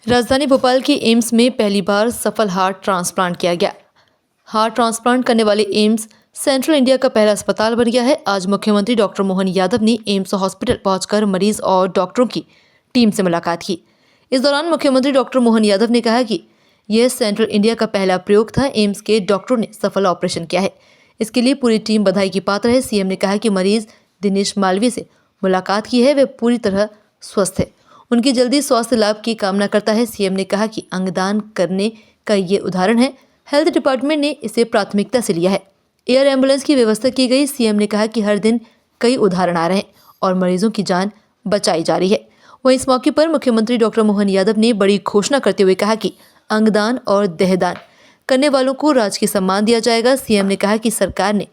राजधानी भोपाल की एम्स में पहली बार सफल हार्ट ट्रांसप्लांट किया गया। हार्ट ट्रांसप्लांट करने वाले एम्स सेंट्रल इंडिया का पहला अस्पताल बन गया है। आज मुख्यमंत्री डॉक्टर मोहन यादव ने एम्स हॉस्पिटल पहुंचकर मरीज और डॉक्टरों की टीम से मुलाकात की। इस दौरान मुख्यमंत्री डॉक्टर मोहन यादव ने कहा कि यह सेंट्रल इंडिया का पहला प्रयोग था। एम्स के डॉक्टरों ने सफल ऑपरेशन किया है, इसके लिए पूरी टीम बधाई की पात्र है। सीएम ने कहा कि मरीज दिनेश मालवीय से मुलाकात की है, वे पूरी तरह स्वस्थ है, उनकी जल्दी स्वास्थ्य लाभ की कामना करता है। सीएम ने कहा कि अंगदान करने का ये उदाहरण है। हेल्थ डिपार्टमेंट ने इसे प्राथमिकता से लिया है। एयर एम्बुलेंस की व्यवस्था की गई। सीएम ने कहा कि हर दिन कई उदाहरण आ रहे हैं और मरीजों की जान बचाई जा रही है। वहीं इस मौके पर मुख्यमंत्री डॉक्टर मोहन यादव ने बड़ी घोषणा करते हुए कहा कि अंगदान और देहदान करने वालों को राजकीय सम्मान दिया जाएगा। सीएम ने कहा कि सरकार ने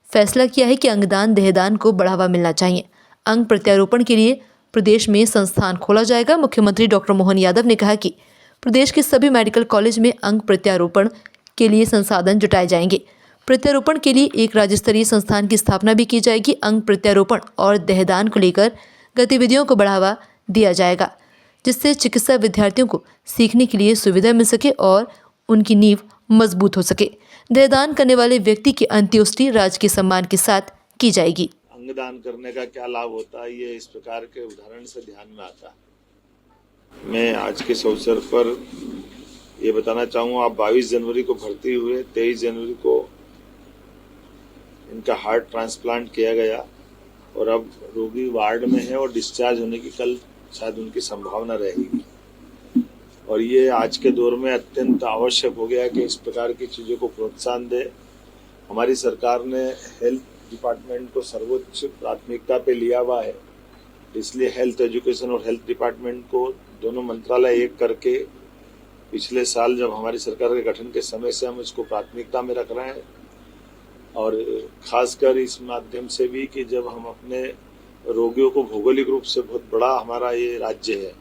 फैसला किया है कि अंगदान देहदान को बढ़ावा मिलना चाहिए। अंग प्रत्यारोपण के लिए प्रदेश में संस्थान खोला जाएगा। मुख्यमंत्री डॉक्टर मोहन यादव ने कहा कि प्रदेश के सभी मेडिकल कॉलेज में अंग प्रत्यारोपण के लिए संसाधन जुटाए जाएंगे। प्रत्यारोपण के लिए एक राज्य स्तरीय संस्थान की स्थापना भी की जाएगी। अंग प्रत्यारोपण और देहदान को लेकर गतिविधियों को बढ़ावा दिया जाएगा, जिससे चिकित्सा विद्यार्थियों को सीखने के लिए सुविधा मिल सके और उनकी नींव मजबूत हो सके। देहदान करने वाले व्यक्ति की अंत्येष्टि राजकीय सम्मान के साथ की जाएगी। अंगदान करने का क्या लाभ होता है, ये इस प्रकार के उदाहरण से ध्यान में आता है। मैं आज के इस अवसर पर ये बताना चाहूँगा, आप 22 जनवरी को भर्ती हुए, 23 जनवरी को इनका हार्ट ट्रांसप्लांट किया गया और अब रोगी वार्ड में है और डिस्चार्ज होने की कल शायद उनकी संभावना रहेगी। और ये आज के दौर में अत्यंत आवश्यक हो गया कि इस प्रकार की चीज़ों को प्रोत्साहन दे। हमारी सरकार ने हेल्थ डिपार्टमेंट को सर्वोच्च प्राथमिकता पे लिया हुआ है, इसलिए हेल्थ एजुकेशन और हेल्थ डिपार्टमेंट को दोनों मंत्रालय एक करके पिछले साल जब हमारी सरकार के गठन के समय से हम इसको प्राथमिकता में रख रहे हैं। और खासकर इस माध्यम से भी कि जब हम अपने रोगियों को भौगोलिक रूप से बहुत बड़ा हमारा ये राज्य है,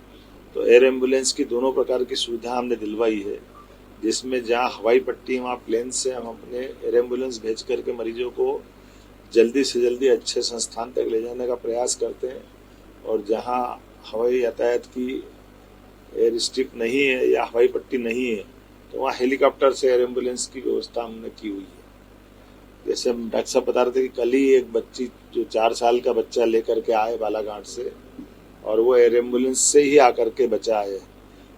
तो एयर एम्बुलेंस की दोनों प्रकार की सुविधा हमने दिलवाई है, जिसमें जहाँ हवाई पट्टी वहाँ प्लेन से हम अपने एयर एम्बुलेंस भेज करके मरीजों को जल्दी से जल्दी अच्छे संस्थान तक ले जाने का प्रयास करते हैं। और जहाँ हवाई यातायात की एयर स्ट्रिप नहीं है या हवाई पट्टी नहीं है, तो वहाँ हेलीकॉप्टर से एयर एम्बुलेंस की व्यवस्था हमने की हुई है। जैसे हम डॉक्टर साहब बता रहे थे कि कल ही एक बच्ची जो 4 साल का बच्चा लेकर के आए बालाघाट से, और वो एयर एम्बुलेंस से ही आकर के बचा है।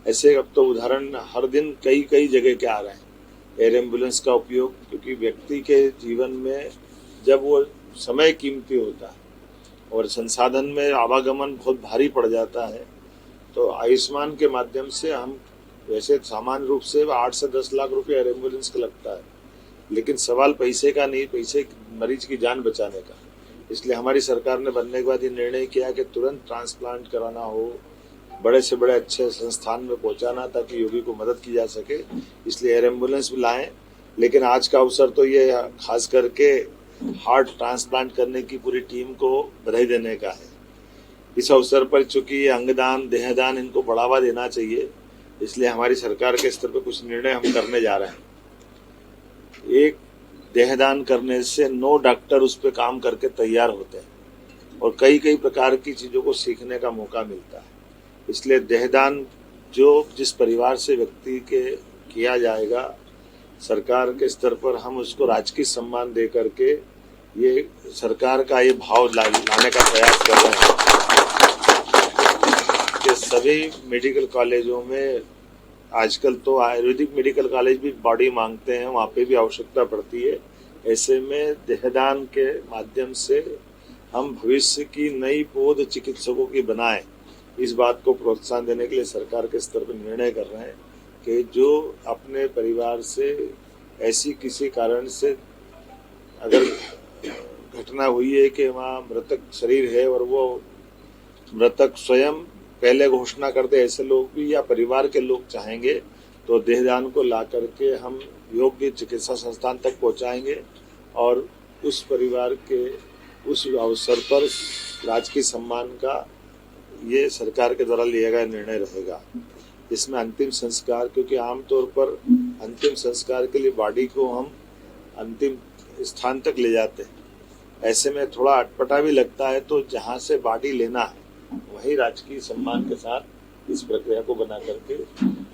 ऐसे अब तो उदाहरण हर दिन कई जगह के आ रहे हैं एयर एम्बुलेंस का उपयोग, क्योंकि व्यक्ति के जीवन में जब वो समय कीमती होता है और संसाधन में आवागमन बहुत भारी पड़ जाता है, तो आयुष्मान के माध्यम से हम वैसे सामान्य रूप से 8 से 10 लाख रुपए एयर एम्बुलेंस का लगता है, लेकिन सवाल पैसे का नहीं, पैसे मरीज की जान बचाने का। इसलिए हमारी सरकार ने बनने के बाद ये निर्णय किया कि तुरंत ट्रांसप्लांट कराना हो, बड़े से बड़े अच्छे संस्थान में पहुंचाना, ताकि रोगी को मदद की जा सके। इसलिए एयर एम्बुलेंस भी लाएं। लेकिन आज का अवसर तो ये खास करके हार्ट ट्रांसप्लांट करने की पूरी टीम को बधाई देने का है। इस अवसर पर चूंकि अंगदान देहदान इनको बढ़ावा देना चाहिए, इसलिए हमारी सरकार के स्तर पर कुछ निर्णय हम करने जा रहे हैं। एक देहदान करने से 9 डॉक्टर उस पर काम करके तैयार होते हैं और कई प्रकार की चीज़ों को सीखने का मौका मिलता है। इसलिए देहदान जो जिस परिवार से व्यक्ति के किया जाएगा, सरकार के स्तर पर हम उसको राजकीय सम्मान दे करके ये सरकार का ये भाव लाने का प्रयास कर रहे हैं कि सभी मेडिकल कॉलेजों में, आजकल तो आयुर्वेदिक मेडिकल कॉलेज भी बॉडी मांगते हैं, वहाँ पे भी आवश्यकता पड़ती है। ऐसे में देहदान के माध्यम से हम भविष्य की नई पौध चिकित्सकों की बनाएं, इस बात को प्रोत्साहन देने के लिए सरकार के स्तर पर निर्णय कर रहे हैं कि जो अपने परिवार से ऐसी किसी कारण से अगर घटना हुई है कि वहाँ मृतक शरीर है और वो मृतक स्वयं पहले घोषणा करते, ऐसे लोग भी या परिवार के लोग चाहेंगे तो देहदान को ला करके हम योग्य चिकित्सा संस्थान तक पहुंचाएंगे और उस परिवार के उस अवसर पर राजकीय सम्मान का ये सरकार के द्वारा लिया गया निर्णय रहेगा। इसमें अंतिम संस्कार, क्योंकि आमतौर पर अंतिम संस्कार के लिए बॉडी को हम अंतिम स्थान तक ले जाते हैं, ऐसे में थोड़ा अटपटा भी लगता है, तो जहाँ से बॉडी लेना है वही राजकीय सम्मान के साथ इस प्रक्रिया को बना करके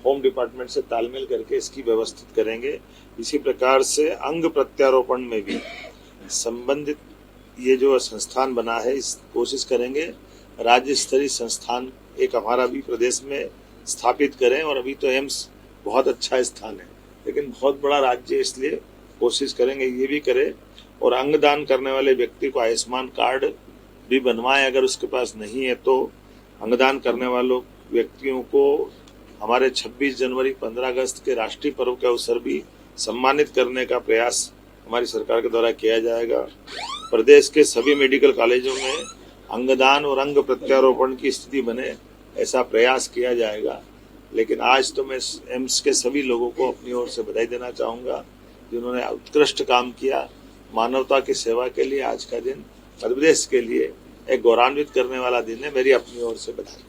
होम डिपार्टमेंट से तालमेल करके इसकी व्यवस्थित करेंगे। इसी प्रकार से अंग प्रत्यारोपण में भी संबंधित ये जो संस्थान बना है, इस कोशिश करेंगे राज्य स्तरीय संस्थान एक हमारा भी प्रदेश में स्थापित करें। और अभी तो एम्स बहुत अच्छा स्थान है, लेकिन बहुत बड़ा राज्य, इसलिए कोशिश करेंगे ये भी करें। और अंगदान करने वाले व्यक्ति को आयुष्मान कार्ड भी बनवाएं, अगर उसके पास नहीं है तो। अंगदान करने वालों व्यक्तियों को हमारे 26 जनवरी 15 अगस्त के राष्ट्रीय पर्व के अवसर भी सम्मानित करने का प्रयास हमारी सरकार के द्वारा किया जाएगा। प्रदेश के सभी मेडिकल कॉलेजों में अंगदान और अंग प्रत्यारोपण की स्थिति बने, ऐसा प्रयास किया जाएगा। लेकिन आज तो मैं एम्स के सभी लोगों को अपनी ओर से बधाई देना चाहूँगा, जिन्होंने उत्कृष्ट काम किया। मानवता की सेवा के लिए आज का दिन मध्य प्रदेश के लिए एक गौरवान्वित करने वाला दिन है। मेरी अपनी ओर से बधाई।